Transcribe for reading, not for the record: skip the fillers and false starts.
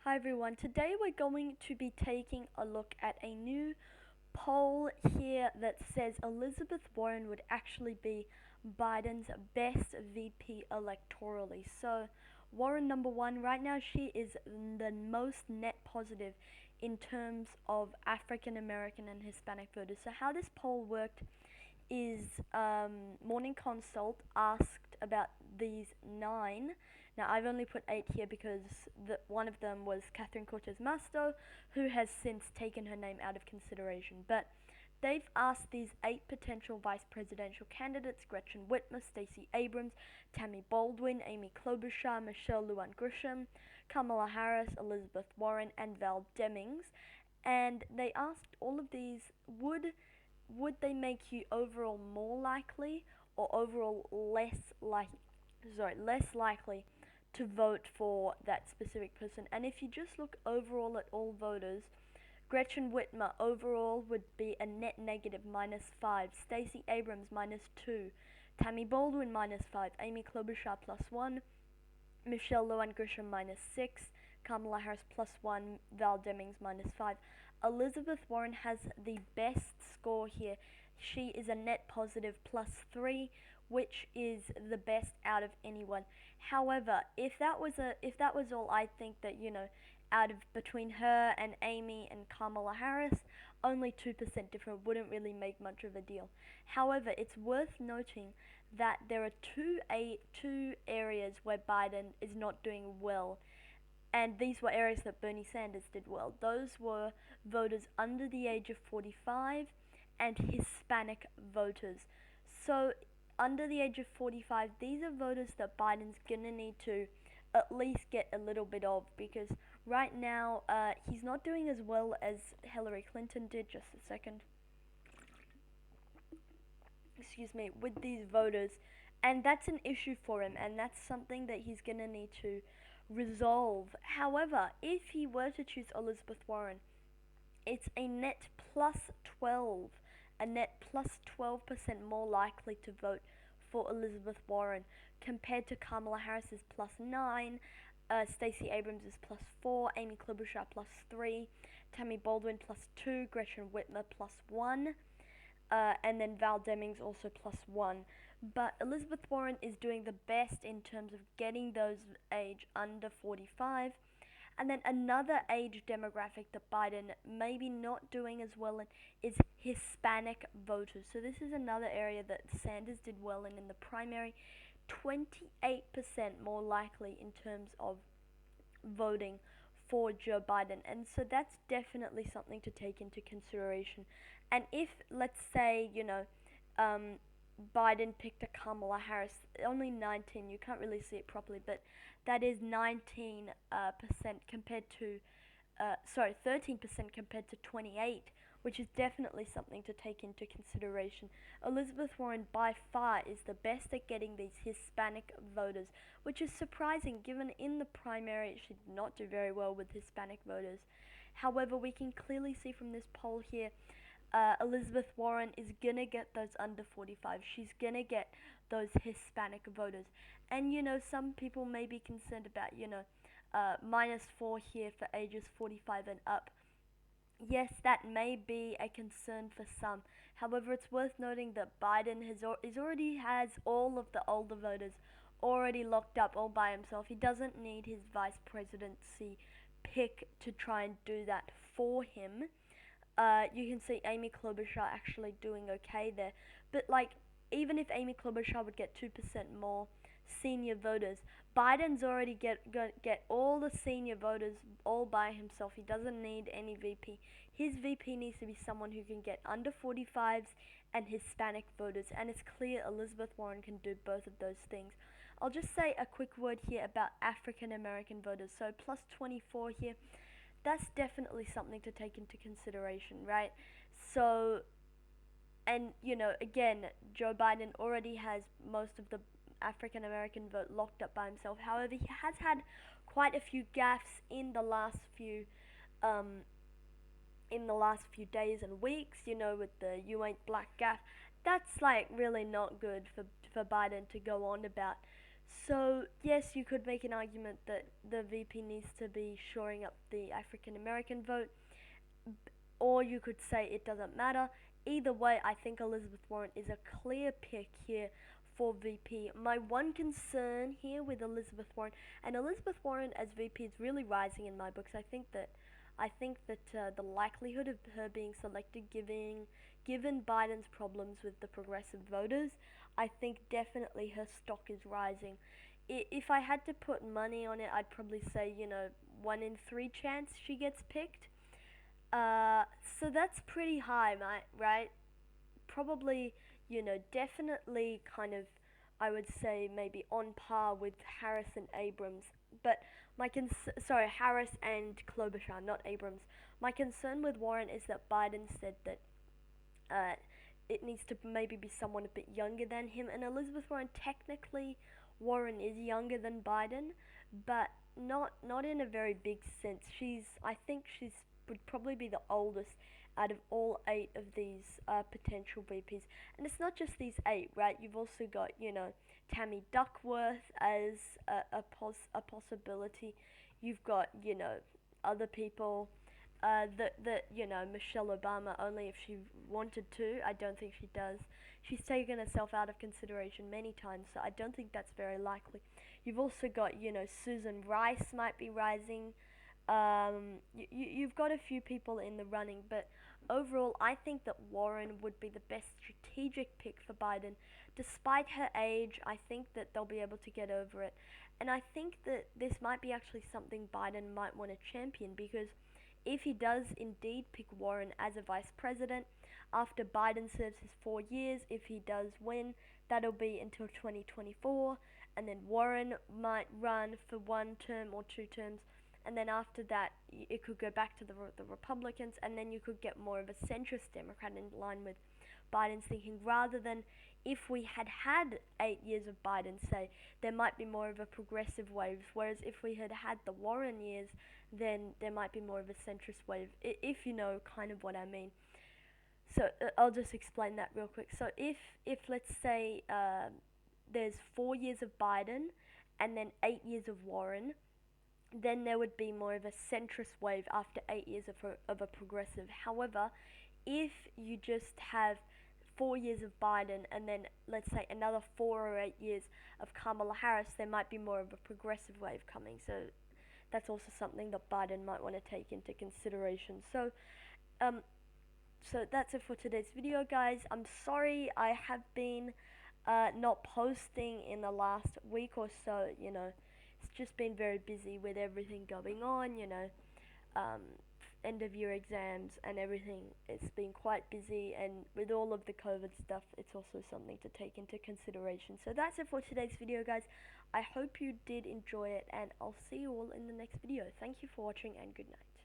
Hi everyone, today we're going to be taking a look at a new poll here that says Elizabeth Warren would actually be Biden's best VP electorally. So, Warren number one, right now she is the most net positive in terms of African American and Hispanic voters. So, how this poll worked is Morning Consult asked about these nine. Now, I've only put eight here because one of them was Catherine Cortez Masto, who has since taken her name out of consideration. But they've asked these eight potential vice presidential candidates: Gretchen Whitmer, Stacey Abrams, Tammy Baldwin, Amy Klobuchar, Michelle Lujan Grisham, Kamala Harris, Elizabeth Warren, and Val Demings. And they asked all of these, would they make you overall more likely or overall less likely to vote for that specific person? And if you just look overall at all voters, Gretchen Whitmer overall would be a net negative -5, Stacey Abrams -2, Tammy Baldwin -5, Amy Klobuchar +1, Michelle Lujan Grisham -6, Kamala Harris +1, Val Demings -5. Elizabeth Warren has the best score here. She is a net positive +3, which is the best out of anyone. However, if that was all, I think that out of between her and Amy and Kamala Harris, only 2% different wouldn't really make much of a deal. However, it's worth noting that there are two areas where Biden is not doing well, and these were areas that Bernie Sanders did well. Those were voters under the age of 45 and Hispanic voters. So, under the age of 45, these are voters that Biden's gonna need to at least get a little bit of, because right now he's not doing as well as Hillary Clinton did. Just a second. Excuse me, with these voters, and that's an issue for him, and that's something that he's gonna need to resolve. However, if he were to choose Elizabeth Warren, it's a net plus 12, a net plus 12% more likely to vote for Elizabeth Warren compared to Kamala Harris's +9, Stacey Abrams is +4, Amy Klobuchar +3, Tammy Baldwin +2, Gretchen Whitmer +1, and then Val Demings also +1. But Elizabeth Warren is doing the best in terms of getting those age under 45. And then another age demographic that Biden may be not doing as well in is Hispanic voters. So this is another area that Sanders did well in the primary. 28% more likely in terms of voting for Joe Biden. And so that's definitely something to take into consideration. And if, let's say, Biden picked a Kamala Harris, only 19, you can't really see it properly, but that is 19% compared to, 13% compared to 28, which is definitely something to take into consideration. Elizabeth Warren by far is the best at getting these Hispanic voters, which is surprising given in the primary she did not do very well with Hispanic voters. However, we can clearly see from this poll here, Elizabeth Warren is gonna get those under 45. She's gonna get those Hispanic voters. And some people may be concerned about, -4 here for ages 45 and up. Yes, that may be a concern for some. However, it's worth noting that Biden already has all of the older voters already locked up all by himself. He doesn't need his vice presidency pick to try and do that for him. You can see Amy Klobuchar actually doing okay there. But even if Amy Klobuchar would get 2% more senior voters, Biden's already get all the senior voters all by himself. He doesn't need any VP. His VP needs to be someone who can get under 45s and Hispanic voters, and it's clear Elizabeth Warren can do both of those things. I'll just say a quick word here about African American voters. So +24 here, that's definitely something to take into consideration, right? So, and again, Joe Biden already has most of the African American vote locked up by himself. However, he has had quite a few gaffes um, in the last few days and weeks. With the "you ain't black" gaff, that's really not good for Biden to go on about. So, yes, you could make an argument that the VP needs to be shoring up the African American vote, or you could say it doesn't matter. Either way, I think Elizabeth Warren is a clear pick here for VP. My one concern here with Elizabeth Warren, and Elizabeth Warren as VP is really rising in my books. I think that the likelihood of her being selected, given Biden's problems with the progressive voters, I think definitely her stock is rising. If I had to put money on it, I'd probably say 1 in 3 chance she gets picked. So that's pretty high, right? Probably, definitely kind of, I would say maybe on par with Harris and Abrams. But Harris and Klobuchar, not Abrams. My concern with Warren is that Biden said that uh, it needs to maybe be someone a bit younger than him. And Elizabeth Warren, technically, Warren is younger than Biden, but not in a very big sense. I think she's would probably be the oldest out of all 8 of these potential VPs. And it's not just these 8, right? You've also got, Tammy Duckworth as a possibility. You've got, other people Michelle Obama, only if she wanted to. I don't think she does. She's taken herself out of consideration many times, so I don't think that's very likely. You've also got, Susan Rice might be rising. You've got a few people in the running, but overall, I think that Warren would be the best strategic pick for Biden. Despite her age, I think that they'll be able to get over it. And I think that this might be actually something Biden might want to champion, because if he does indeed pick Warren as a vice president after Biden serves his 4 years, if he does win, that'll be until 2024, and then Warren might run for 1 term or 2 terms, and then after that, it could go back to the Republicans, and then you could get more of a centrist Democrat in line with Biden's thinking, rather than if we had 8 years of Biden, say, there might be more of a progressive wave, whereas if we had the Warren years, then there might be more of a centrist wave, if you know kind of what I mean. So I'll just explain that real quick. So if let's say there's 4 years of Biden and then 8 years of Warren, then there would be more of a centrist wave after 8 years of a progressive. However, if you just have 4 years of Biden and then let's say another 4 or 8 years of Kamala Harris, there might be more of a progressive wave coming. So that's also something that Biden might want to take into consideration. Um, so that's it for today's video, guys. I'm sorry I have been not posting in the last week or so. It's just been very busy with everything going on. Um, end of year exams and everything. It's been quite busy, and with all of the COVID stuff, it's also something to take into consideration. So that's it for today's video, guys. I hope you did enjoy it, and I'll see you all in the next video. Thank you for watching, and good night.